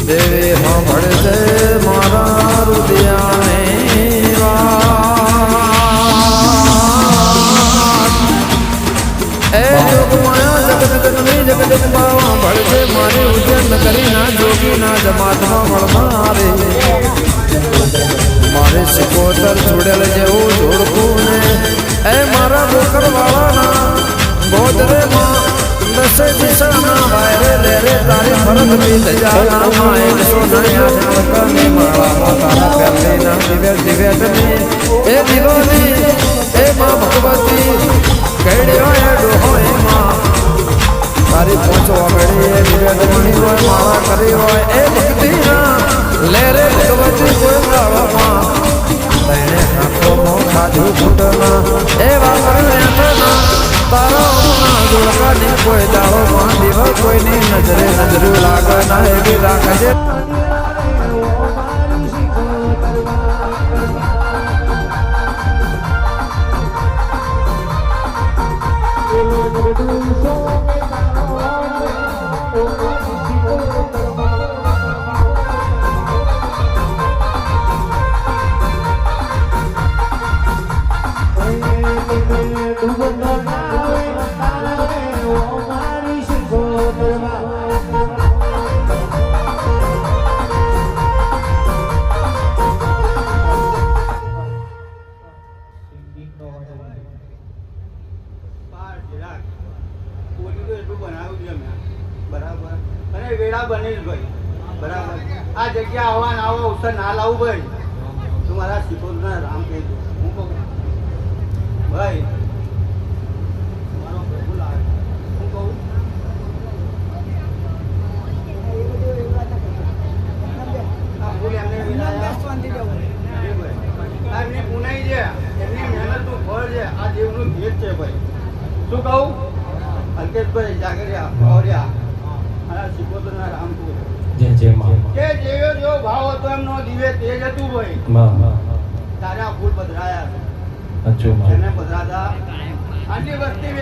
દેવી સાંભળશે મારા રુદિયાની વાત એ જોગમાયા જગતની જગદંબા સાંભળશે મારી ઉજ્જૈન કરી ના જોગી ના જમાતમાં મળનારે મારે સિકોતર છોડેલ જેવું જોડકું ને એ મારા બોકર વાળાના ગોદરે માં દસે દિશાના વાયરે લેરે તારી ફરક બીત જાના માં 108 ની માળામાં તારા પહેલી ના દિવ્ય એ દિવાની એ માં ભગવતી કેડ્યો એ ડોહો એ માં તારી પહોંચો આગળી એ દિવ્ય ધમણી હોય માળા કરી હોય એ ભક્તિ ના લેરે ભગવતી કોઈ ગાળામાં તને હાથો મો ખાધું ફૂટના એ વાપરના તારા જોડકાની કોઈ દાડો માં દીવા કોઈની નજરે નજરું લાગે ના એવી રાખજે આ જગ્યા આવવા ના આવો અવસર ના લાવું ભાઈ તું મારા શીખોદ ના રામ કહી દો હું કહું ભાઈ મારો ભેગું લાવે હું કહું એમની પુનાઈ છે એમની મહેનતનું ફળ છે આ દેવનું ભેટ છે ભાઈ શું કહું અલ્કેશભાઈ જાગરિયા પહોર્યા મારા શીખોદ ના રામ કહું કે જેવો ભાવ હતો એમનો દિવે તેજ હતું ભાઈ તારા ફૂલ પધરાયા છે એને પધરાતા આટલી વસ્તી